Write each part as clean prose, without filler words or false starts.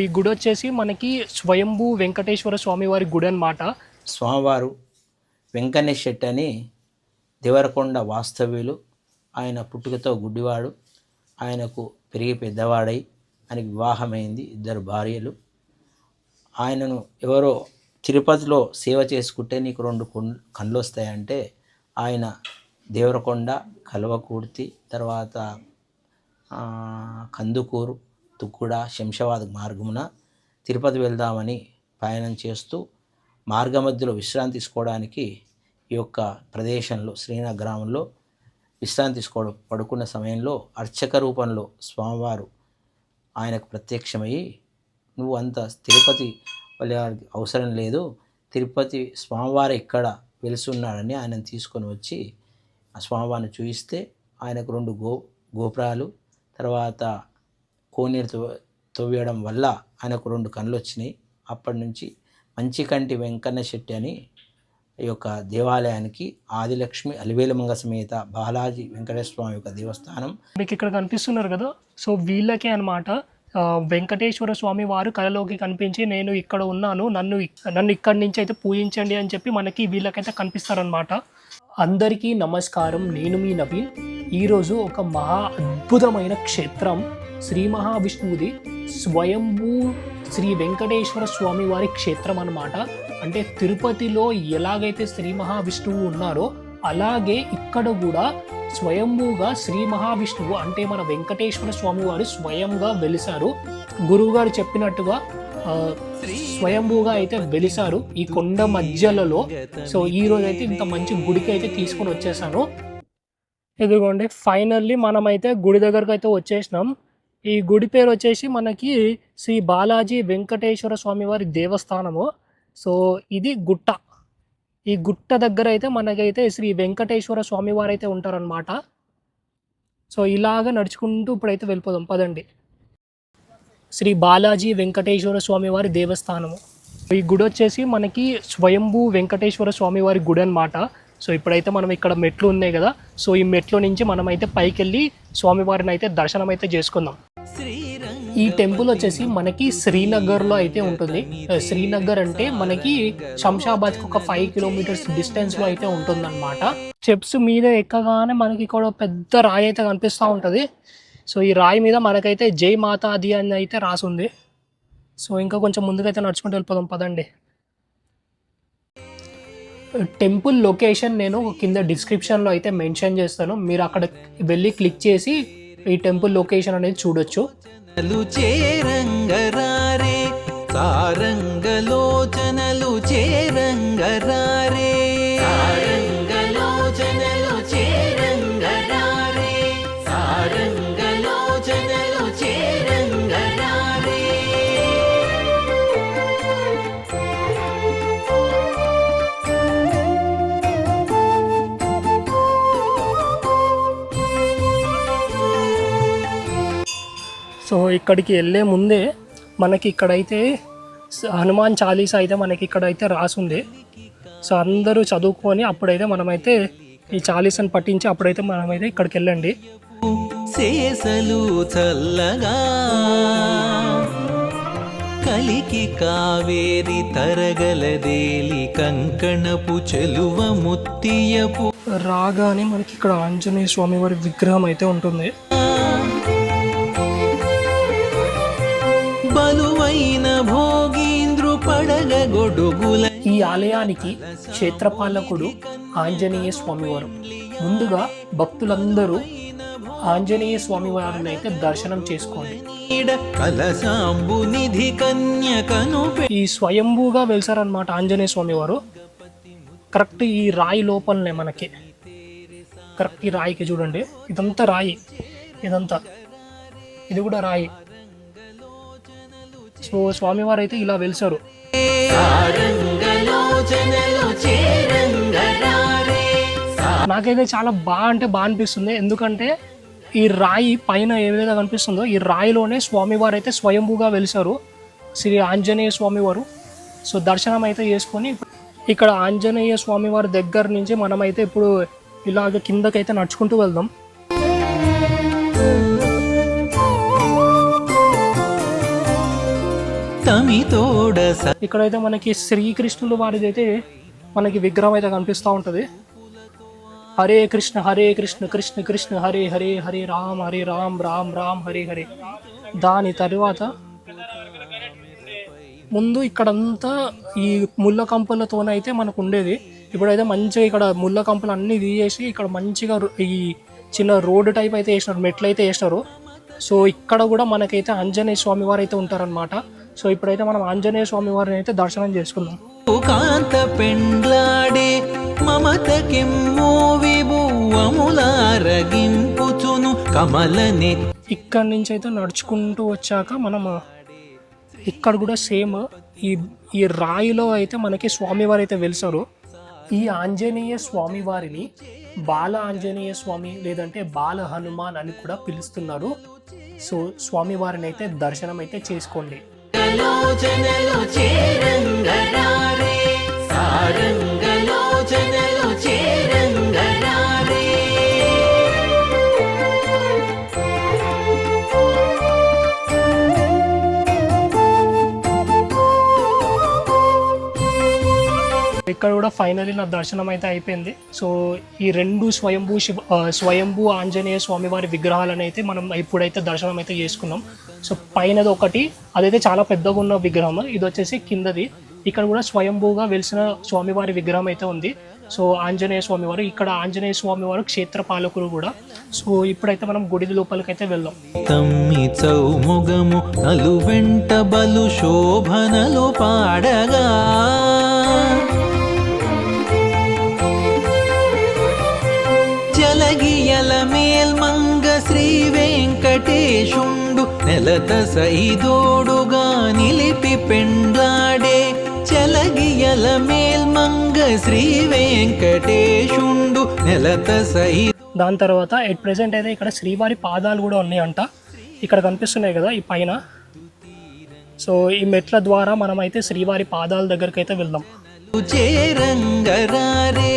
ఈ గుడి వచ్చేసి మనకి స్వయంభూ వెంకటేశ్వర స్వామి వారి గుడి అన్నమాట. స్వామివారు వెంకటేష్ శెట్టి అని దేవరకొండ వాస్తవ్యులు. ఆయన పుట్టుకతో గుడ్డివాడు. ఆయనకు పెరిగి పెద్దవాడై ఆయనకు వివాహమైంది, 2 భార్యలు. ఆయనను ఎవరో తిరుపతిలో సేవ చేసుకుంటే నీకు 2 కళ్ళు వస్తాయంటే ఆయన దేవరకొండ, కల్వకుర్తి, తర్వాత కందుకూరు, తుక్కుడ, శంషాబాద్ మార్గమున తిరుపతి వెళ్దామని ప్రయాణం చేస్తూ మార్గమధ్యలో విశ్రాంతి తీసుకోవడానికి ఈ యొక్క ప్రదేశంలో శ్రీనగర్ గ్రామంలో విశ్రాంతి తీసుకోవడం పడుకున్న సమయంలో అర్చక రూపంలో స్వామివారు ఆయనకు ప్రత్యక్షమయ్యి, నువ్వు అంత తిరుపతి వెళ్ళడానికి అవసరం లేదు, తిరుపతి స్వామివారు ఇక్కడ వెలుసున్నాడని ఆయనను తీసుకొని వచ్చి ఆ స్వామివారిని చూపిస్తే ఆయనకు 2 గోపురాలు, తర్వాత కోనేరు తవ్వేయడం వల్ల ఆయనకు 2 కళ్ళు వచ్చినాయి. అప్పటి నుంచి మంచికంటి వెంకన్న శెట్టి అని ఈ యొక్క దేవాలయానికి ఆదిలక్ష్మి అలివేలమంగ సమేత బాలాజీ వెంకటేశ్వర స్వామి యొక్క దేవస్థానం మీకు ఇక్కడ కనిపిస్తున్నారు కదా. సో వీళ్ళకే అనమాట వెంకటేశ్వర స్వామి వారు కళలోకి కనిపించి నేను ఇక్కడ ఉన్నాను, నన్ను ఇక్కడి నుంచి అయితే పూజించండి అని చెప్పి మనకి వీళ్ళకైతే కనిపిస్తారనమాట. అందరికీ నమస్కారం, నేను మీ నవీన్. ఈరోజు ఒక మహా అద్భుతమైన క్షేత్రం శ్రీ మహావిష్ణువుది స్వయంభూ శ్రీ వెంకటేశ్వర స్వామి వారి క్షేత్రం అన్నమాట. అంటే తిరుపతిలో ఎలాగైతే శ్రీ మహావిష్ణువు ఉన్నారో అలాగే ఇక్కడ కూడా స్వయంభూగా శ్రీ మహావిష్ణువు అంటే మన వెంకటేశ్వర స్వామి వారు స్వయంగా వెలిసారు. గురువు గారు చెప్పినట్టుగా స్వయంభూగా అయితే వెలిసారు ఈ కొండ మధ్యలలో. సో ఈ రోజు అయితే ఇంత మంచి గుడికి అయితే తీసుకొని వచ్చేసాను. ఇదిగోండి, ఫైనల్లీ మనమైతే గుడి దగ్గరకు అయితే వచ్చేసినాం. ఈ గుడి పేరు వచ్చేసి మనకి శ్రీ బాలాజీ వెంకటేశ్వర స్వామి వారి దేవస్థానము. సో ఇది గుట్ట. ఈ గుట్ట దగ్గర అయితే మనకైతే శ్రీ వెంకటేశ్వర స్వామి వారు అయితే ఉంటారనమాట. సో ఇలాగ నడుచుకుంటూ ఇప్పుడైతే వెళ్ళిపోదాం పదండి. శ్రీ బాలాజీ వెంకటేశ్వర స్వామి వారి దేవస్థానము. ఈ గుడి వచ్చేసి మనకి స్వయంభూ వెంకటేశ్వర స్వామి వారి గుడి అనమాట. సో ఇప్పుడైతే మనం ఇక్కడ మెట్లు ఉన్నాయి కదా, సో ఈ మెట్లో నుంచి మనమైతే పైకి వెళ్ళి స్వామివారిని అయితే దర్శనం అయితే చేసుకుందాం. ఈ టెంపుల్ వచ్చేసి మనకి శ్రీనగర్లో అయితే ఉంటుంది. శ్రీనగర్ అంటే మనకి శంషాబాద్కి ఒక 5 కిలోమీటర్స్ డిస్టెన్స్లో అయితే ఉంటుందన్నమాట. స్టెప్స్ మీద ఎక్కగానే మనకి ఇక్కడ పెద్ద రాయి అయితే కనిపిస్తూ ఉంటుంది. సో ఈ రాయి మీద మనకైతే జై మాతాది అని అయితే రాసుంది. సో ఇంకా కొంచెం ముందుకైతే నడుచుకుంటూ వెళ్ళిపోదాం పదండి. టెంపుల్ లొకేషన్ నేను కింద డిస్క్రిప్షన్లో అయితే మెన్షన్ చేస్తాను. మీరు అక్కడ వెళ్ళి క్లిక్ చేసి ఈ టెంపుల్ లొకేషన్ అనేది చూడొచ్చు. సో ఇక్కడికి వెళ్ళే ముందే మనకి ఇక్కడైతే హనుమాన్ చాలీసా అయితే మనకి ఇక్కడైతే రాసుంది. సో అందరూ చదువుకొని అప్పుడైతే మనమైతే ఈ చాలీసాని పట్టించి అప్పుడైతే మనమైతే ఇక్కడికి వెళ్ళండి. శేషలు చల్లగా కలికి కావేరి తరగలదేలి కంకణపు చెలువ ముత్తియపు రాగానే మనకి ఇక్కడ ఆంజనేయ స్వామి వారి విగ్రహం అయితే ఉంటుంది. ఈ ఆలయానికి క్షేత్రపాలకుడు ఆంజనేయ స్వామివారు. ముందుగా భక్తులందరూ ఆంజనేయ స్వామి వారిని అయితే దర్శనం చేసుకోండి. ఈ స్వయంభూగా వెలిసారనమాట ఆంజనేయ స్వామి వారు. కరెక్ట్ ఈ రాయి లోపలనే మనకి, కరెక్ట్ ఈ రాయికి చూడండి, ఇదంతా రాయి, ఇది కూడా రాయి. సో స్వామివారు అయితే ఇలా వెలిసారు. నాకైతే చాలా బాగా అనిపిస్తుంది. ఎందుకంటే ఈ రాయి పైన ఏ విధంగా కనిపిస్తుందో ఈ రాయిలోనే స్వామివారు అయితే స్వయంభూగా వెలిసారు శ్రీ ఆంజనేయ స్వామివారు. సో దర్శనం అయితే చేసుకొని ఇక్కడ ఆంజనేయ స్వామివారి దగ్గర నుంచి మనమైతే ఇప్పుడు ఇలాగ కిందకైతే నడుచుకుంటూ వెళ్దాం. తమితోడ ఇక్కడైతే మనకి శ్రీకృష్ణులు వారిది అయితే మనకి విగ్రహం అయితే కనిపిస్తూ ఉంటుంది. హరే కృష్ణ కృష్ణ కృష్ణ హరే హరే హరే రామ్ రామ్ రామ్ హరే హరే. దాని తర్వాత ముందు ఇక్కడంతా ఈ ముళ్ళ కంపలతోనైతే మనకు ఉండేది. ఇప్పుడైతే మంచిగా ఇక్కడ ముళ్ళ కంపలు అన్నీ తీసేసి ఇక్కడ మంచిగా ఈ చిన్న రోడ్డు టైప్ అయితే వేసినారు, మెట్లు అయితే వేసినారు. సో ఇక్కడ కూడా మనకైతే ఆంజనేయ స్వామి వారు అయితే ఉంటారనమాట. సో ఇప్పుడైతే మనం ఆంజనేయ స్వామి వారిని అయితే దర్శనం చేసుకుందాం. కాంత పెండ్లాడే మమతకెమ్మో విభువములారగింపుచును కమలనే. ఇక్కడి నుంచి అయితే నడుచుకుంటూ వచ్చాక మనం ఇక్కడ కూడా సేమ్ ఈ రాయిలో అయితే మనకి స్వామివారు అయితే వెలిసారు. ఈ ఆంజనేయ స్వామి వారిని బాల ఆంజనేయ స్వామి లేదంటే బాల హనుమాన్ అని కూడా పిలుస్తున్నారు. సో స్వామివారిని అయితే దర్శనం అయితే చేసుకోండి. ఇక్కడ కూడా ఫైనలీ నా దర్శనం అయితే అయిపోయింది. సో ఈ రెండు స్వయంభూ ఆంజనేయ స్వామి వారి విగ్రహాలను అయితే మనం ఇప్పుడైతే దర్శనం అయితే చేసుకున్నాం. సో పైనది ఒకటి అదైతే చాలా పెద్దగా ఉన్న విగ్రహం, ఇది వచ్చేసి కిందది. ఇక్కడ కూడా స్వయంభూగా వెలిసిన స్వామివారి విగ్రహం అయితే ఉంది. సో ఆంజనేయ స్వామివారు, ఇక్కడ ఆంజనేయ స్వామివారు క్షేత్ర పాలకులు కూడా. సో ఇప్పుడైతే మనం గుడి లోపలికైతే వెళ్దాం. తమ్మి చౌముగము నలు వెంట బలు శోభనలు పాడగా జలగియల మేల్మంగ శ్రీ వెంకటేశుండు నెలత సైదోడుగా నిలిపి పెండ్లాడే చలగియల మేల్మంగ శ్రీ వెంకటేశుండు నెలత సై. దాని తర్వాత ఎట్ ప్రెసెంట్ అయితే ఇక్కడ శ్రీవారి పాదాలు కూడా ఉన్నాయంట, ఇక్కడ కనిపిస్తున్నాయి కదా ఈ పైన. సో ఈ మెట్ల ద్వారా మనం అయితే శ్రీవారి పాదాల దగ్గరికి అయితే వెళ్దాం. చేరంగరారే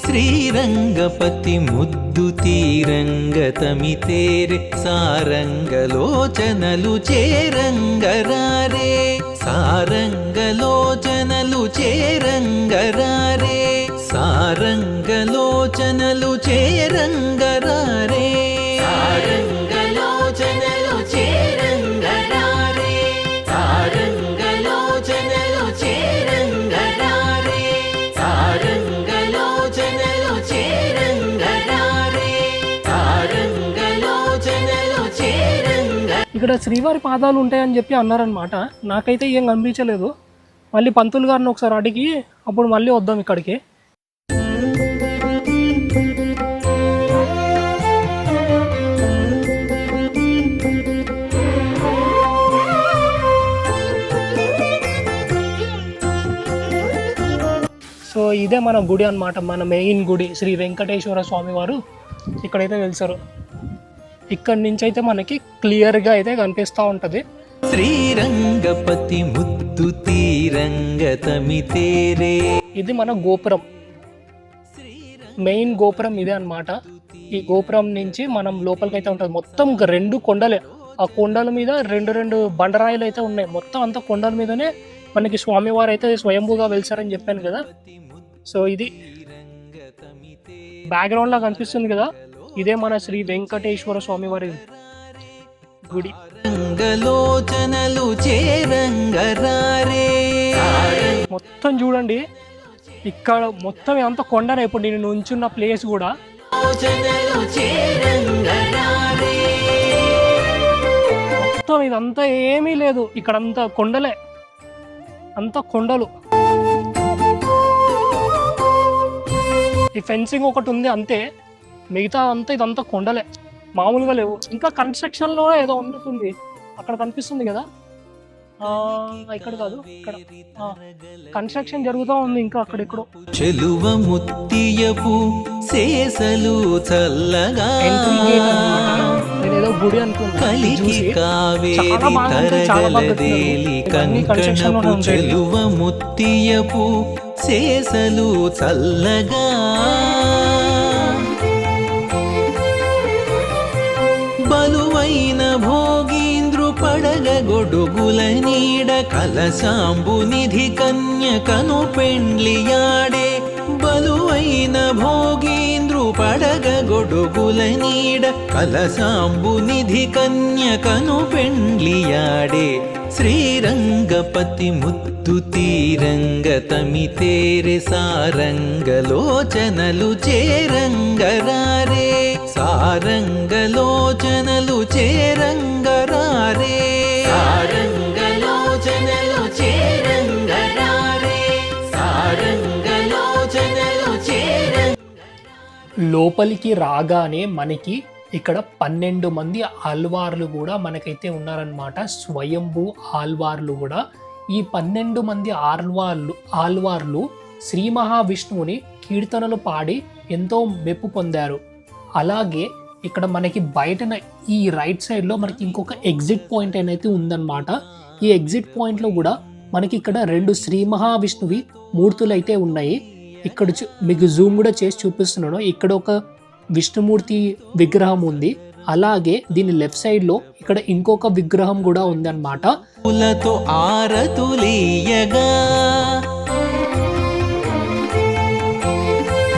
శ్రీరంగపతి ముద్దు తీరంగ తమితేరే సారంగలోచనలు చేరంగరారే సారంగలోచనలు చేరంగరారే సారంగలోచనలు చేరంగరారే సారంగలోచనలు చేరంగరారే సారంగలోచనలు చేరంగరారే సారంగలోచనలు చేరంగరారే సారంగలోచనలు చేరంగ. ఇక్కడ శ్రీవారి పాదాలు ఉంటాయని చెప్పి అన్నారనమాట, నాకైతే ఏం కనిపించలేదు. మళ్ళీ పంతులు గారిని ఒకసారి అడిగి అప్పుడు మళ్ళీ వద్దాం ఇక్కడికి. సో ఇదే మన గుడి అన్నమాట, మన మెయిన్ గుడి శ్రీ వెంకటేశ్వర స్వామి వారు ఇక్కడైతే వెళ్తారు. ఇక్కడి నుంచి అయితే మనకి క్లియర్గా అయితే కనిపిస్తూ ఉంటుంది. శ్రీరంగపతి ముద్దు తీరంగ తమితేరే. ఇది మన గోపురం, మెయిన్ గోపురం ఇదే అన్నమాట. ఈ గోపురం నుంచి మనం లోపలికి అయితే ఉంటుంది. మొత్తం రెండు కొండలే, ఆ కొండల మీద రెండు బండరాయిలు అయితే ఉన్నాయి. మొత్తం అంతా కొండల మీదనే మనకి స్వామివారు అయితే స్వయంభూగా వెలిసారని చెప్పాను కదా. సో ఇది బ్యాక్గ్రౌండ్ లా కనిపిస్తుంది కదా, ఇదే మన శ్రీ వెంకటేశ్వర స్వామి వారి గుడి. మొత్తం చూడండి ఇక్కడ మొత్తం అంత కొండనే. ఇప్పుడు నేను నుంచున్న ప్లేస్ కూడా మొత్తం ఇదంతా ఏమీ లేదు, ఇక్కడంతా కొండలే, అంతా కొండలు. ఈ ఫెన్సింగ్ ఒకటి ఉంది అంతే, మిగతా అంతా ఇదంతా కొండలే, మామూలుగా లేవు. ఇంకా కన్స్ట్రక్షన్లో ఏదో ఉంటుంది అక్కడ కనిపిస్తుంది కదా, ఇక్కడ కాదు, ఇక్కడ కన్స్ట్రక్షన్ జరుగుతూ ఉంది ఇంకా అక్కడెక్కడో. చెలువ ముత్తియపు శేషలు చల్లగా నేనేదో గుడి అనుకున్నా. కలికి కావేరి తరగలదేలి కంకణపు చెలువ ముత్తియపు శేషలు చల్లగా బలువైన భోగీంద్రు పడగ గొడుగుల నీడ కలసాంబు నిధి కన్యకను పెండ్లియాడే బలువైన భోగీంద్రు పడగ గొడుగుల నీడ కలసాంబు నిధి కన్యకను పెండ్లియాడే శ్రీరంగపతి ముత్తు తీరంగ తమితేరె సారంగలోచనలు చేరంగరారే సారంగలోచనలు చేరంగరారే సారంగలోచనలు చేరంగరారే సారంగలోచనలు చేరంగ. లోపలికి రాగానే మనకి ఇక్కడ 12 మంది ఆల్వార్లు కూడా మనకైతే ఉన్నారనమాట. స్వయంభూ ఆల్వార్లు కూడా. ఈ 12 మంది ఆల్వార్లు శ్రీ మహావిష్ణువుని కీర్తనలు పాడి ఎంతో మెప్పు పొందారు. అలాగే ఇక్కడ మనకి బయటన ఈ రైట్ సైడ్లో మనకి ఇంకొక ఎగ్జిట్ పాయింట్ అనేది ఉందన్నమాట. ఈ ఎగ్జిట్ పాయింట్లో కూడా మనకి ఇక్కడ 2 శ్రీ మహావిష్ణువి మూర్తులు అయితే ఉన్నాయి. ఇక్కడ మీకు జూమ్ కూడా చేసి చూపిస్తున్నాను. ఇక్కడ ఒక విష్ణుమూర్తి విగ్రహం ఉంది. అలాగే దీని లెఫ్ట్ సైడ్ లో ఇక్కడ ఇంకొక విగ్రహం కూడా ఉంది అన్నమాట. పూలతో ఆరతులీయగా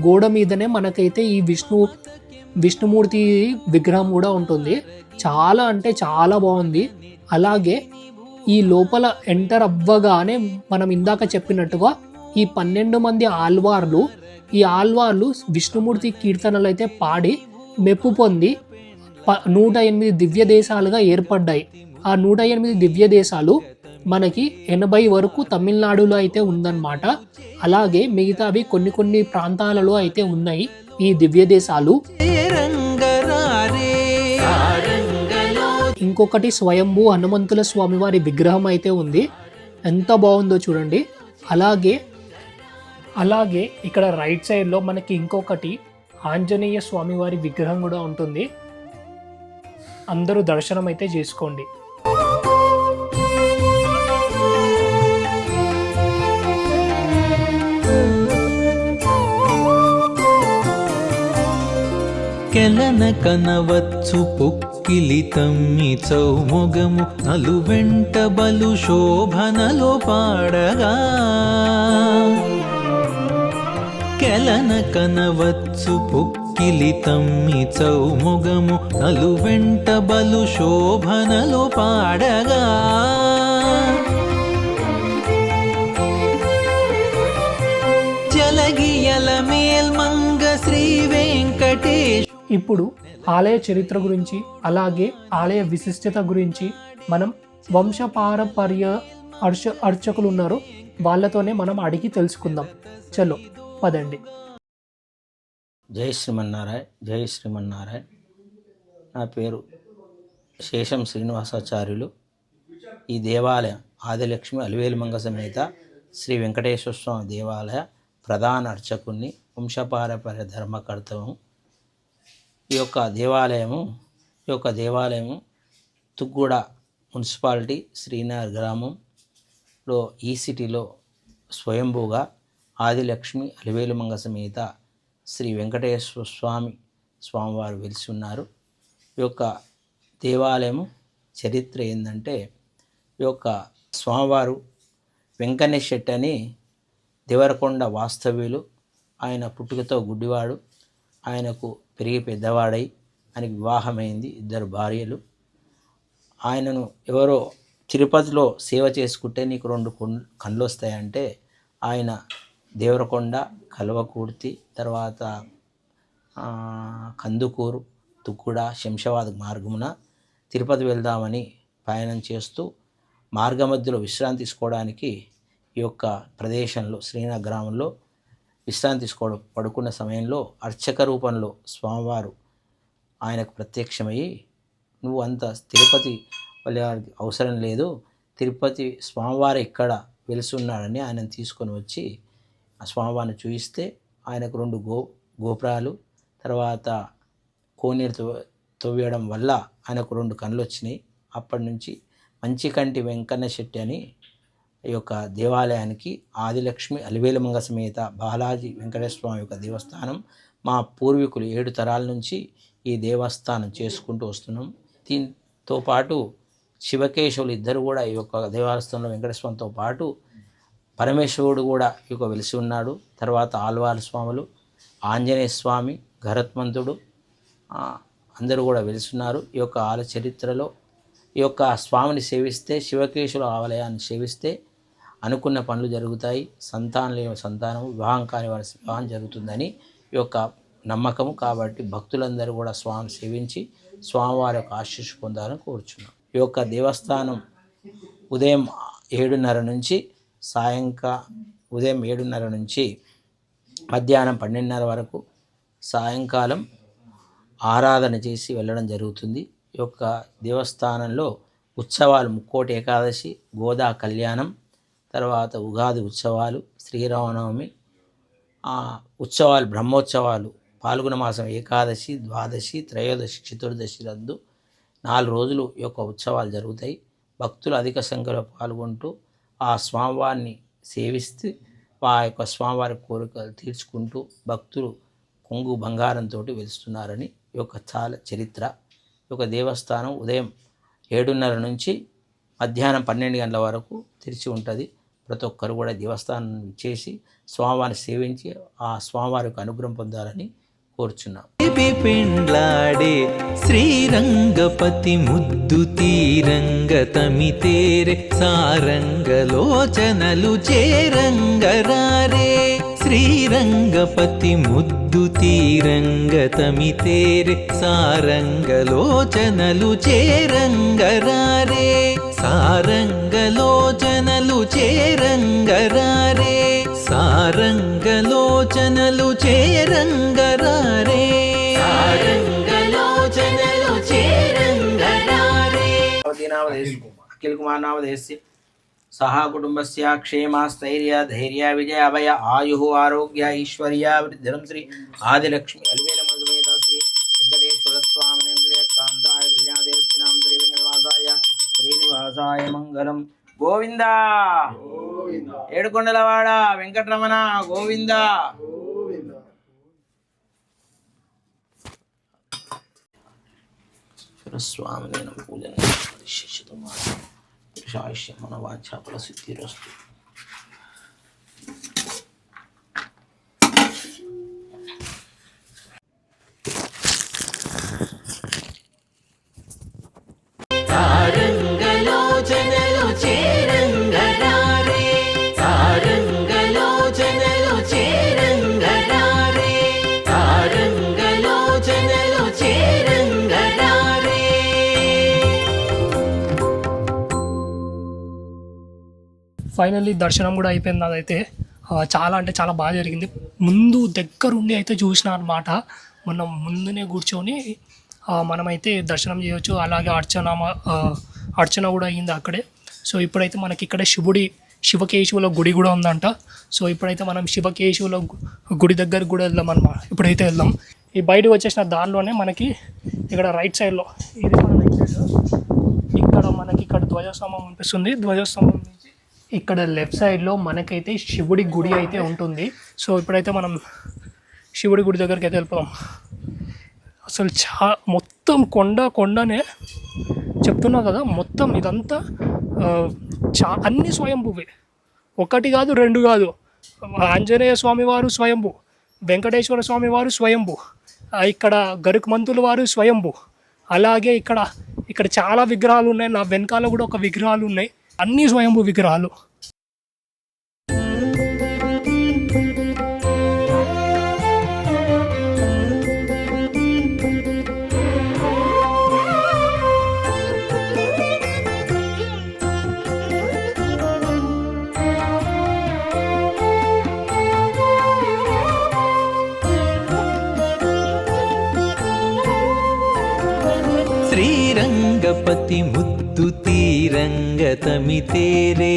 గోడ మీదనే మనకైతే ఈ విష్ణుమూర్తి విగ్రహం కూడా ఉంటుంది. చాలా అంటే చాలా బాగుంది. అలాగే ఈ లోపల ఎంటర్ అవ్వగానే మనం ఇందాక చెప్పినట్టుగా ఈ 12 మంది ఆల్వార్లు విష్ణుమూర్తి కీర్తనలు అయితే పాడి మెప్పు పొంది 108 దివ్య దేశాలుగా ఏర్పడ్డాయి. ఆ 108 దివ్య దేశాలు మనకి 80 వరకు తమిళనాడులో అయితే ఉందన్నమాట. అలాగే మిగతావి కొన్ని ప్రాంతాలలో అయితే ఉన్నాయి ఈ దివ్య దేశాలు. ఇంకొకటి స్వయంభూ హనుమంతుల స్వామివారి విగ్రహం అయితే ఉంది. ఎంత బాగుందో చూడండి. అలాగే ఇక్కడ రైట్ సైడ్లో మనకి ఇంకొకటి ఆంజనేయ స్వామివారి విగ్రహం కూడా ఉంటుంది. అందరూ దర్శనం అయితే చేసుకోండి. కెలన కనవచ్చు పొక్కిలి తమ్మి చౌముగము నలువెంట బలు శోభనలో పాడగా కెలన కనవచ్చు పొక్కిలి తమ్మి చౌముగము నలువెంట బలు శోభనలో పాడగా జలగియల మేల్మంగ శ్రీ వెంకటేశ్. ఇప్పుడు ఆలయ చరిత్ర గురించి అలాగే ఆలయ విశిష్టత గురించి మనం వంశపారపర్య అర్చకులు ఉన్నారు, వాళ్ళతోనే మనం అడిగి తెలుసుకుందాం. చలో పదండి. జై శ్రీమన్నారాయణ. జై శ్రీమన్నారాయణ. నా పేరు శేషం శ్రీనివాసాచార్యులు. ఈ దేవాలయం ఆదిలక్ష్మి అలివేలుమంగ సమేత శ్రీ వెంకటేశ్వర స్వామి దేవాలయ ప్రధాన అర్చకుని, వంశపారపర్య ధర్మకర్తము. ఈ యొక్క దేవాలయము తుగ్గూడ మున్సిపాలిటీ శ్రీనగర్ గ్రామంలో ఈ సిటీలో స్వయంభూగా ఆదిలక్ష్మి అలివేలుమంగ సమేత శ్రీ వెంకటేశ్వర స్వామివారు వెలిసి ఉన్నారు. ఈ యొక్క దేవాలయము చరిత్ర ఏంటంటే, ఈ యొక్క స్వామివారు వెంకన్న శెట్టి అని దేవరకొండ వాస్తవ్యులు. ఆయన పుట్టుకతో గుడ్డివాడు. ఆయనకు పెరిగి పెద్దవాడై ఆయనకు వివాహమైంది. 2 భార్యలు. ఆయనను ఎవరో తిరుపతిలో సేవ చేసుకుంటే నీకు 2 కళ్ళు వస్తాయంటే ఆయన దేవరకొండ, కల్వకుర్తి, తర్వాత కందుకూరు, తుక్కుడ, శంషాబాద్ మార్గమున తిరుపతి వెళ్దామని ప్రయాణం చేస్తూ మార్గమధ్యలో విశ్రాంతి తీసుకోవడానికి ఈ యొక్క ప్రదేశంలో శ్రీనగర్ గ్రామంలో విశ్రాంతి తీసుకోవడం పడుకున్న సమయంలో అర్చక రూపంలో స్వామివారు ఆయనకు ప్రత్యక్షమయ్యి, నువ్వు అంత తిరుపతి వెళ్ళడానికి అవసరం లేదు, తిరుపతి స్వామివారు ఇక్కడ వెలుసున్నాడని ఆయనను తీసుకొని వచ్చి ఆ స్వామివారిని చూపిస్తే ఆయనకు 2 గోపురాలు, తర్వాత కోనేరు తవ్వేయడం వల్ల ఆయనకు 2 కళ్ళు వచ్చినాయి. అప్పటి నుంచి మంచికంటి వెంకన్న శెట్టి అని ఈ యొక్క దేవాలయానికి ఆదిలక్ష్మి అలివేలుమంగ సమేత బాలాజీ వెంకటేశ్వర స్వామి యొక్క దేవస్థానం మా పూర్వీకులు 7 తరాల నుంచి ఈ దేవస్థానం చేసుకుంటూ వస్తున్నాం. దీంతో పాటు శివకేశవులు ఇద్దరు కూడా ఈ యొక్క దేవాలయంలో వెంకటేశ్వరంతో పాటు పరమేశ్వరుడు కూడా ఈ యొక్క వెలిసి ఉన్నాడు. తర్వాత ఆళ్వార్ స్వాములు, ఆంజనేయ స్వామి, గరుత్మంతుడు అందరూ కూడా వెలుస్తున్నారు. ఈ యొక్క ఆలయ చరిత్రలో ఈ యొక్క స్వామిని సేవిస్తే, శివకేశవుల ఆలయాన్ని సేవిస్తే అనుకున్న పనులు జరుగుతాయి, సంతానం లేని సంతానం, వివాహం కాని వారి వివాహం జరుగుతుందని ఈ యొక్క నమ్మకము. కాబట్టి భక్తులందరూ కూడా స్వామిని సేవించి స్వామివారి యొక్క ఆశీస్సు పొందాలని కోరుచున్నాం. ఈ యొక్క దేవస్థానం ఉదయం 7:30 నుంచి ఉదయం 7:30 నుంచి మధ్యాహ్నం 12:30 వరకు, సాయంకాలం ఆరాధన చేసి వెళ్ళడం జరుగుతుంది. ఈ యొక్క దేవస్థానంలో ఉత్సవాలు ముక్కోటి ఏకాదశి, గోదా కళ్యాణం, తర్వాత ఉగాది ఉత్సవాలు, శ్రీరామనవమి ఉత్సవాలు, బ్రహ్మోత్సవాలు, పాల్గొన మాసం ఏకాదశి, ద్వాదశి, త్రయోదశి, చతుర్దశి రందు 4 రోజులు ఈ యొక్క ఉత్సవాలు జరుగుతాయి. భక్తులు అధిక సంఖ్యలో పాల్గొంటూ ఆ స్వామివారిని సేవిస్తూ ఆ యొక్క స్వామివారి కోరికలు తీర్చుకుంటూ భక్తులు కొంగు బంగారంతో వెలుస్తున్నారని ఈ యొక్క చాలా చరిత్ర. ఈ యొక్క దేవస్థానం ఉదయం 7:30 నుంచి మధ్యాహ్నం 12 గంటల వరకు తెరిచి ఉంటుంది. ప్రతి ఒక్కరు కూడా దేవస్థానం చేసి స్వామివారిని సేవించి ఆ స్వామివారి యొక్క అనుగ్రహం పొందాలని కోరుచున్నాం. పెండ్లాడే శ్రీరంగపతి ముద్దు తీరంగ తమితేరే సారంగలోచనలు చేరంగరారే. శ్రీరంగపతి ముద్దు తీరంగ తమితేరే సారంగలోచనలు చేరంగరారే. సారంగలోచనలు చేరంగరారే. సారంగలోచనలు చేరంగరారే. సారంగలోచనలు చేరంగరారే. అఖిల్ కుమార్ నామధేయస్య సహా కుటుంబస్య క్షేమస్థైర్య ధైర్య విజయ అభయ ఆయు ఆరోగ్య ఐశ్వర్య వృద్ధిరం శ్రీ ఆదిలక్ష్మి అలివేల మధుమేత శ్రీ వెంకటేశ్వర స్వామి కాంతాయ కళ్యాణదేవస్థానం శ్రీ వెంకటవాసాయ శ్రీనివాసాయ మంగళం. గోవింద ఏడుకొండలవాడ వెంకటరమణ గోవింద. స్వామి పూజన పురుషాయుష్యం మన వాంఛా ఫలసిద్ధిరస్తు. సారంగలోచనలు చేరంగరారే. సారంగలోచనలు చేరంగరారే. సారంగలోచనలు చేరంగరారే. ఫైనల్లీ దర్శనం కూడా అయిపోయింది. అదైతే చాలా అంటే చాలా బాగా జరిగింది. ముందు దగ్గరుండి అయితే చూసిన అనమాట. మనం ముందునే కూర్చొని మనమైతే దర్శనం చేయవచ్చు. అలాగే అర్చన కూడా అయ్యింది అక్కడే. సో ఇప్పుడైతే మనకి ఇక్కడ శివకేశవుల గుడి కూడా ఉందంట. సో ఇప్పుడైతే మనం శివకేశవుల గుడి దగ్గరికి కూడా వెళ్దాం అన్నమాట. ఇప్పుడైతే వెళ్దాం. ఈ బయటకు వచ్చేసిన దారిలోనే మనకి ఇక్కడ రైట్ సైడ్లో ఇది మన రైట్ సైడ్, ఇక్కడ మనకి ఇక్కడ ధ్వజస్తంభం అనిపిస్తుంది. ధ్వజస్తంభం నుంచి ఇక్కడ లెఫ్ట్ సైడ్లో మనకైతే శివుడి గుడి అయితే ఉంటుంది. సో ఇప్పుడైతే మనం శివుడి గుడి దగ్గరికి అయితే వెళ్ళిపోదాం. అసలు మొత్తం కొండనే చెప్తున్నా కదా, మొత్తం ఇదంతా అన్ని స్వయంభువే. ఒకటి కాదు, రెండు కాదు. ఆంజనేయ స్వామి వారు స్వయంభు, వెంకటేశ్వర స్వామి వారు స్వయంభు, ఇక్కడ గరుత్మంతుల వారు స్వయంభు. అలాగే ఇక్కడ చాలా విగ్రహాలు ఉన్నాయి. నా వెనకాల కూడా ఒక విగ్రహాలు ఉన్నాయి. అన్నీ స్వయంభూ విగ్రహాలు. శ్రీరంగపతి ముద్దు తీరంగ తమితేరే.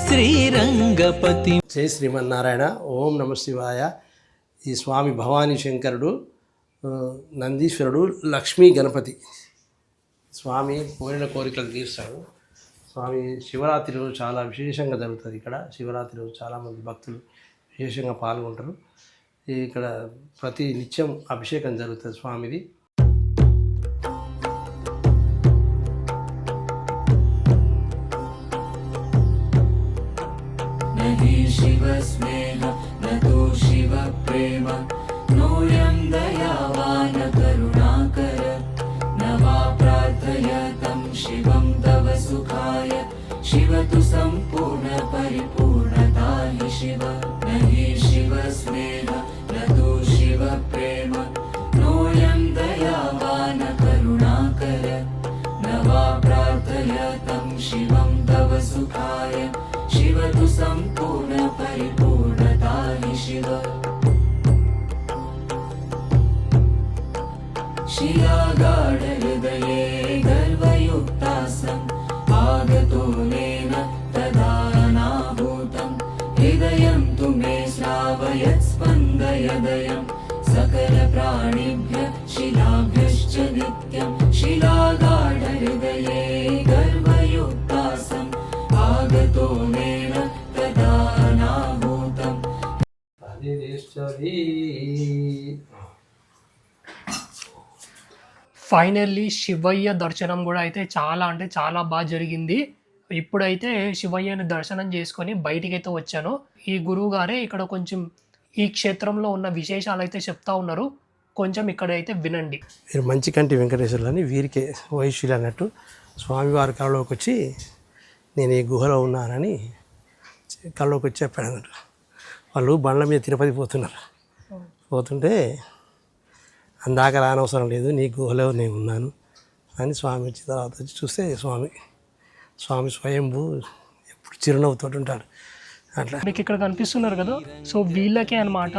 శ్రీరంగపతి. జై శ్రీమన్నారాయణ. ఓం నమ శివాయ. ఈ స్వామి భవానీ శంకరుడు, నందీశ్వరుడు, లక్ష్మీ గణపతి. స్వామి కోరిన కోరికలు తీర్చాడు. స్వామి శివరాత్రి రోజు చాలా విశేషంగా జరుగుతుంది. ఇక్కడ శివరాత్రి రోజు చాలామంది భక్తులు విశేషంగా పాల్గొంటారు. ఇక్కడ ప్రతి నిత్యం అభిషేకం జరుగుతుంది స్వామిది. सुखाय शिव तु सम्पूर्ण परिपूर्णता हि शिव न हि शिव स्नेह न तु शिव प्रेम नोऽयं दयावान करुणाकर न वा प्रार्थय तं शिवं तव सुखाय शिव तु सम्पूर्ण परिपूर्णता हि शिव शिलागाढहृदये गर्वयुक्तासम् आगतोनेन तदानाभूतं हृदयं तु मे श्रावयत् स्पन्दयदयं सकलप्राणिभ्य शिलाभ्यश्च नित्यं शिलागाढहृदये गर्वयुक्तासम् आगतोनेन तदानाभूतम् ఫైనల్లీ శివయ్య దర్శనం కూడా అయితే చాలా అంటే చాలా బాగా జరిగింది. ఇప్పుడైతే శివయ్యని దర్శనం చేసుకొని బయటికి అయితే వచ్చాను. ఈ గురువు గారే ఇక్కడ కొంచెం ఈ క్షేత్రంలో ఉన్న విశేషాలు అయితే చెప్తా ఉన్నారు. కొంచెం ఇక్కడైతే వినండి. వీరు మంచికంటి వెంకటేశ్వరులు అని వీరికే వైశ్యులు అన్నట్టు స్వామివారి కళలోకి వచ్చి నేను ఈ గుహలో ఉన్నానని కళలోకి వచ్చి చెప్పాడు అన్నట్టు. వాళ్ళు బండ్ల మీద తిరుపతి పోతుంటే అందాక రానవసరం లేదు, నీ గుహలో నేను ఉన్నాను అని స్వామి వచ్చిన తర్వాత వచ్చి చూస్తే స్వామి స్వయంభూ ఎప్పుడు చిరునవ్వుతో ఉంటాడు. అట్లా మీకు ఇక్కడ కనిపిస్తున్నారు కదా, సో వీళ్ళకే అనమాట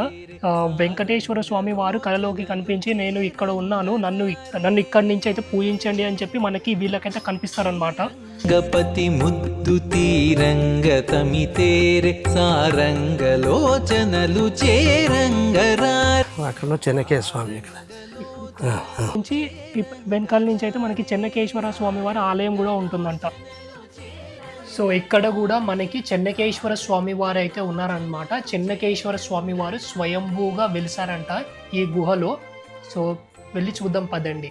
వెంకటేశ్వర స్వామి వారు కళలోకి కనిపించి నేను ఇక్కడ ఉన్నాను, నన్ను ఇక్కడి నుంచి అయితే పూజించండి అని చెప్పి మనకి వీళ్ళకైతే కనిపిస్తారనమాట. గపతి ముద్దు తీరంగ తమితేరే సారంగలోచనలు చేరంగరా అక్కడ చెన్నకేశ్వర స్వామి ఇక్కడ నుంచి వెనకాల నుంచి అయితే మనకి చెన్నకేశ్వర స్వామి వారి ఆలయం కూడా ఉంటుందంట. సో ఇక్కడ కూడా మనకి చెన్నకేశ్వర స్వామి వారు అయితే ఉన్నారనమాట. చెన్నకేశ్వర స్వామి వారు స్వయంభూగా వెలిసారంట ఈ గుహలో. సో వెళ్ళి చూద్దాం పదండి.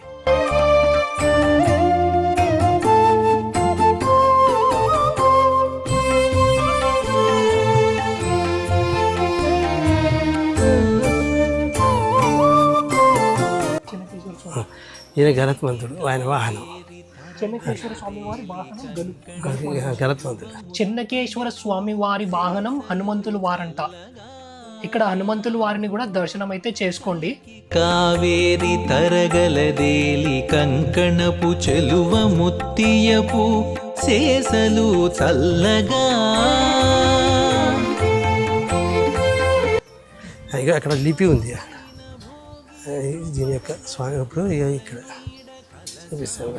ఈయన గరత్మంతుడు, ఆయన వాహనం చెన్నకేశ్వర స్వామి వారి వాహనం గరత్మంతుడు. చెన్నకేశ్వర స్వామి వారి వాహనం హనుమంతులు వారంట. ఇక్కడ హనుమంతులు వారిని కూడా దర్శనం అయితే చేసుకోండి. కావేరి తరగలదేలి కంకణపు చెలువ ముత్తియపు శేషలు చల్లగా అక్కడ లిపి ఉంది. దీని యొక్క స్వామి ఇప్పుడు ఇక్కడ చూపిస్తాను.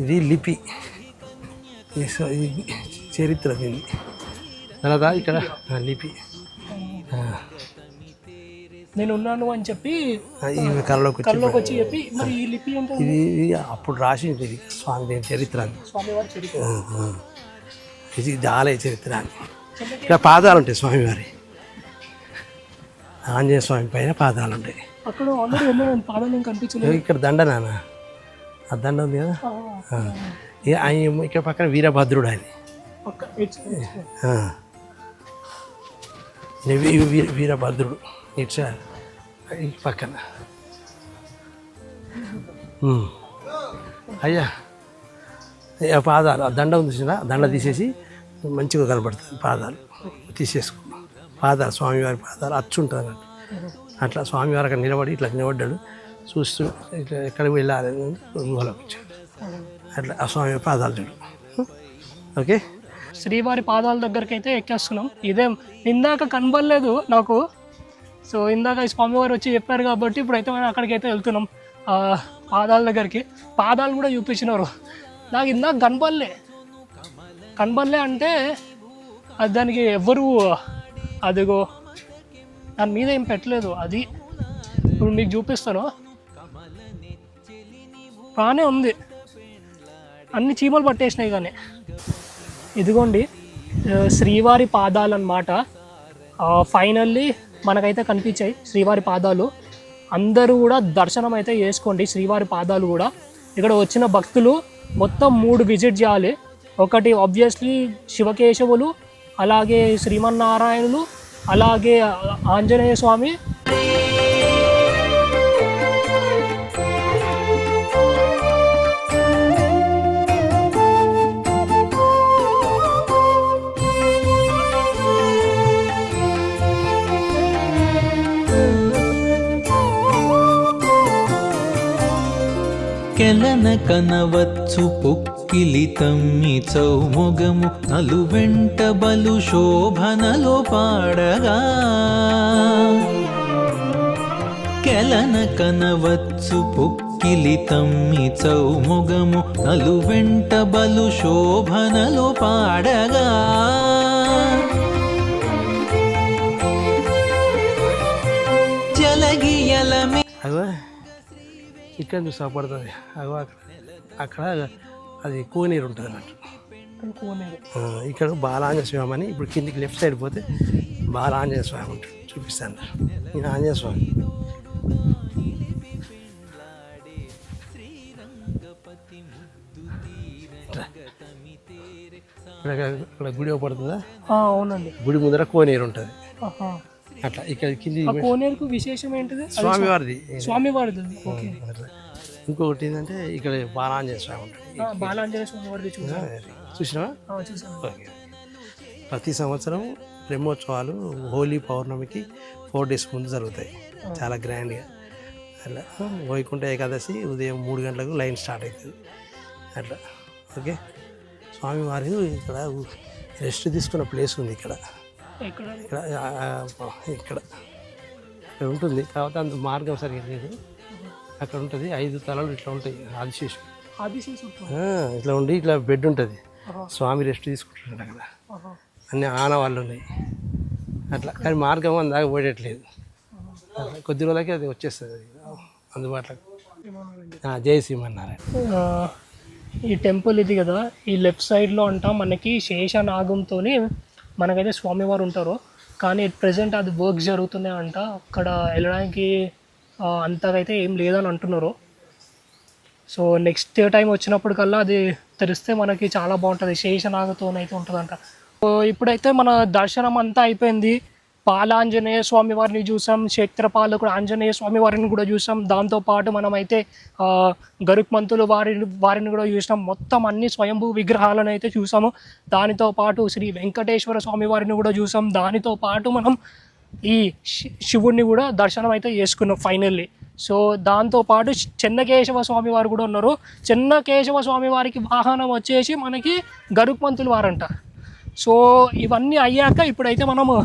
ఇది లిపి, చరిత్ర దీన్ని అలాగా ఇక్కడ లిపి. నేను ఉన్నాను అని చెప్పి కళ్ళలోకి వచ్చి చెప్పి మరి ఈ లిపి అంటే ఇది అప్పుడు రాసింది ఇది స్వామి చరిత్ర అని. స్వామివారి చరిత్ర. ఇది ఆలయ చరిత్ర అని. ఇక్కడ పాదాలు ఉంటాయి స్వామివారి, ఆంజనేయ స్వామి పైన పాదాలు ఉంటాయి. అక్కడ ఆల్రెడీ పాదాలు ఏం కనిపించలేదు. ఇక్కడ దండ నాన్న, ఆ దండ ఉంది కదా, ఆయన ఇక్కడ పక్కన వీరభద్రుడు ఆయన. వీరభద్రుడు ఇట్లా ఈ పక్కన. అయ్యా పాదాలు, ఆ దండ ఉంది చూసినా, దండ తీసేసి మంచిగా కనపడుతుంది. పాదాలు తీసేసుకో, పాదాలు స్వామివారి పాదాలు అచ్చుంటుంది అన్నట్టు. అట్లా స్వామివారి అక్కడ నిలబడి ఇట్లా నిలబడ్డాడు, చూస్తూ ఇట్లా ఎక్కడికి వెళ్ళాలి గుహలోకి వచ్చాడు. అట్లా ఆ స్వామి పాదాలు చూడు. ఓకే, శ్రీవారి పాదాల దగ్గరికి అయితే ఎక్కేస్తున్నాం. ఇదేం ఇందాక కనబడలేదు నాకు. సో ఇందాక స్వామివారు వచ్చి చెప్పారు కాబట్టి ఇప్పుడైతే మనం అక్కడికి అయితే వెళ్తున్నాం, పాదాల దగ్గరికి. పాదాలు కూడా చూపించినారు నాకు. ఇందాక కనబడలే అంటే అది దానికి ఎవరు అదిగో దాని మీద ఏం పెట్టలేదు. అది ఇప్పుడు మీకు చూపిస్తాను. బాగానే ఉంది, అన్ని చీమలు పట్టేసినాయి. కానీ ఇదిగోండి శ్రీవారి పాదాలు అన్నమాట. ఫైనల్లీ మనకైతే కనిపించాయి శ్రీవారి పాదాలు. అందరూ కూడా దర్శనం అయితే చేసుకోండి శ్రీవారి పాదాలు కూడా. ఇక్కడ వచ్చిన భక్తులు మొత్తం 3 విజిట్ చేయాలి. ఒకటి ఆబ్వియస్లీ శివకేశవులు, అలాగే శ్రీమన్నారాయణులు, అలాగే ఆంజనేయ స్వామి, కెలన కనవచ్చు పొక్కిలితమ్మి చౌముగము నలువెంట బలు శోభనలో పాడగా కెలన కనవచ్చు పొక్కిలితమ్మి చౌముగము నలువెంట బలు శోభనలో పాడగా జలగియలమే అగో ఇక్కడ చూసి పడుతుంది. అగో అక్కడ అది కోనేరు ఉంటుంది అన్నట్టు. ఇక్కడ బాలాంజనేయ స్వామి అని ఇప్పుడు కిందికి లెఫ్ట్ సైడ్ పోతే బాలాంజనేయ స్వామి ఉంటాడు, చూపిస్తాను. నేను ఆంజనేయ స్వామి. ఇక్కడ గుడి పడుతుందా? అవునండి. గుడి ముందర కోనేరు ఉంటుంది అట్లా. ఇక్కడ కింది కోనేరుకు విశేషం ఏంటిది? స్వామివారిది. స్వామివారిది. ఓకే. ఇంకొకటి ఏంటంటే ఇక్కడ బాలాంజనేయ స్వామి ఉంటుంది. బాలాంజనేయ స్వామి వారిది చూసినావా? ఓకే. ప్రతి సంవత్సరం బ్రహ్మోత్సవాలు హోలీ పౌర్ణమికి 4 days ముందు జరుగుతాయి, చాలా గ్రాండ్గా. అట్లా వైకుంఠ ఏకాదశి ఉదయం 3 గంటలకు లైన్ స్టార్ట్ అవుతుంది అట్లా. ఓకే. స్వామివారి ఇక్కడ రెస్ట్ తీసుకున్న ప్లేస్ ఉంది ఇక్కడ ఇక్కడ ఇక్కడ ఇక్కడ ఉంటుంది. కాకపోతే అంత మార్గం సరిగ్గా లేదు. అక్కడ ఉంటుంది 5 తలలు ఇట్లా ఉంటాయి. ఆదిశేషుడు ఇట్లా ఉండి ఇట్లా బెడ్ ఉంటుంది. స్వామి రెస్ట్ తీసుకుంటున్నాడు అక్కడ. అన్ని ఆనవాళ్ళు ఉన్నాయి అట్లా. కానీ మార్గం అందాక పోయేటట్లేదు. కొద్ది రోజులకి అది వచ్చేస్తుంది అందుబాటులో. జై శ్రీమన్నారాయణ. ఈ టెంపుల్ ఇది కదా, ఈ లెఫ్ట్ సైడ్లో అంట మనకి శేషనాగంతో మనకైతే స్వామివారు ఉంటారు. కానీ ప్రజెంట్ అది వర్క్ జరుగుతున్నాయి అంట. అక్కడ వెళ్ళడానికి అంతకైతే ఏం లేదని అంటున్నారు. సో నెక్స్ట్ టైం వచ్చినప్పటికల్లా అది తెరిస్తే మనకి చాలా బాగుంటుంది. శేషనాగతోనైతే ఉంటుందంట. సో ఇప్పుడైతే మన దర్శనం అంతా అయిపోయింది. బాలాంజనేయ స్వామి వారిని చూసాం, క్షేత్రపాలకుడు ఆంజనేయ స్వామి వారిని కూడా చూసాం. దాంతోపాటు మనమైతే గరుక్మంతులు వారిని కూడా చూసాం. మొత్తం అన్ని స్వయంభూ విగ్రహాలను అయితే చూసాము. దానితో పాటు శ్రీ వెంకటేశ్వర స్వామి వారిని కూడా చూసాం. దానితో పాటు మనం ఈ శివుడిని కూడా దర్శనం అయితే చేసుకున్నాం ఫైనల్లీ. సో దాంతోపాటు చెన్నకేశవ స్వామి వారు కూడా ఉన్నారు. చెన్నకేశవ స్వామి వారికి వాహనం వచ్చేసి మనకి గరుక్మంతులు వారంట. సో ఇవన్నీ అయ్యాక ఇప్పుడైతే మనము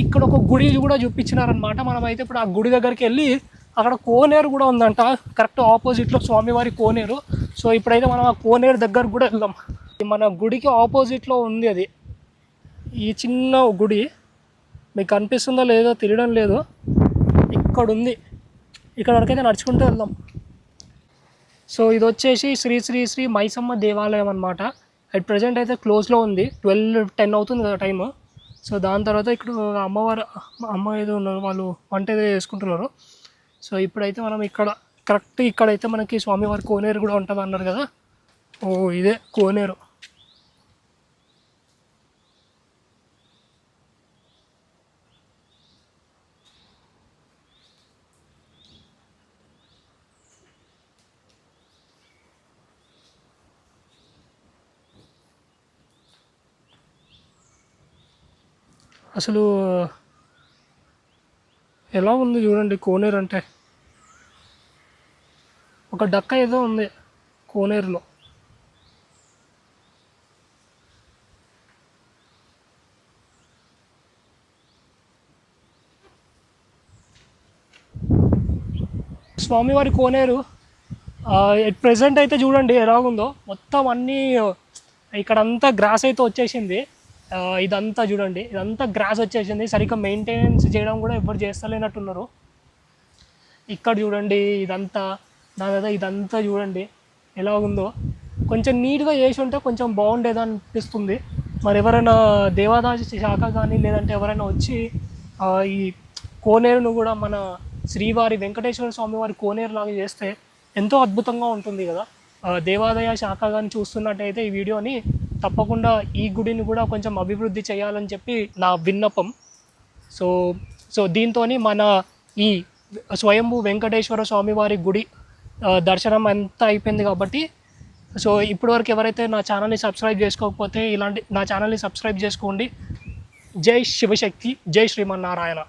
ఇక్కడ ఒక గుడి కూడా చూపించినారనమాట. మనమైతే ఇప్పుడు ఆ గుడి దగ్గరికి వెళ్ళి అక్కడ కోనేరు కూడా ఉందంట, కరెక్ట్ ఆపోజిట్లో స్వామివారి కోనేరు. సో ఇప్పుడైతే మనం ఆ కోనేరు దగ్గరకు కూడా వెళ్దాం. మన గుడికి ఆపోజిట్లో ఉంది అది. ఈ చిన్న గుడి మీకు కనిపిస్తుందో లేదో తెలియడం లేదు. ఇక్కడ ఉంది. ఇక్కడ వరకైతే నడుచుకుంటూ వెళ్దాం. సో ఇది వచ్చేసి శ్రీ శ్రీ శ్రీ మైసమ్మ దేవాలయం అనమాట. అట్ ప్రజెంట్ అయితే క్లోజ్లో ఉంది. 12-10 అవుతుంది కదా టైము. సో దాని తర్వాత ఇక్కడ అమ్మ ఏదో ఉన్నారు, వాళ్ళు వంట ఏదో చేసుకుంటున్నారు. సో ఇప్పుడైతే మనం ఇక్కడ కరెక్ట్ ఇక్కడైతే మనకి స్వామివారి కోనేరు కూడా ఉంటుంది అన్నారు కదా. ఓ ఇదే కోనేరు. అసలు ఎలా ఉంది చూడండి కోనేరు. అంటే ఒక డక్క ఏదో ఉంది కోనేరులో. స్వామివారి కోనేరు ఎట్ ప్రెజెంట్ అయితే చూడండి ఎలాగుందో. మొత్తం అన్నీ ఇక్కడంతా గ్రాస్ అయితే వచ్చేసింది. ఇదంతా చూడండి, ఇదంతా గ్రాస్ వచ్చేసింది. సరిగ్గా మెయింటెనెన్స్ చేయడం కూడా ఎవరు చేస్తలేనట్టున్నారు. ఇక్కడ చూడండి ఇదంతా, దాని తర్వాత ఇదంతా చూడండి ఎలా ఉందో. కొంచెం నీట్గా చేసి ఉంటే కొంచెం బాగుండేది అనిపిస్తుంది. మరి ఎవరైనా దేవాదాయ శాఖ కానీ లేదంటే ఎవరైనా వచ్చి ఈ కోనేరును కూడా మన శ్రీవారి వెంకటేశ్వర స్వామి వారి కోనేరు లాగా చేస్తే ఎంతో అద్భుతంగా ఉంటుంది కదా. దేవాదాయ శాఖ కానీ చూస్తున్నట్టయితే ఈ వీడియోని తప్పకుండా ఈ గుడిని కూడా కొంచెం అభివృద్ధి చేయాలని చెప్పి నా విన్నపం. సో దీంతో మన ఈ స్వయంభూ వెంకటేశ్వర స్వామి వారి గుడి దర్శనం అంతా అయిపోయింది కాబట్టి సో ఇప్పటివరకు ఎవరైతే నా ఛానల్ని సబ్స్క్రైబ్ చేసుకోకపోతే నా ఛానల్ని సబ్స్క్రైబ్ చేసుకోండి. జై శివశక్తి, జై శ్రీమన్నారాయణ.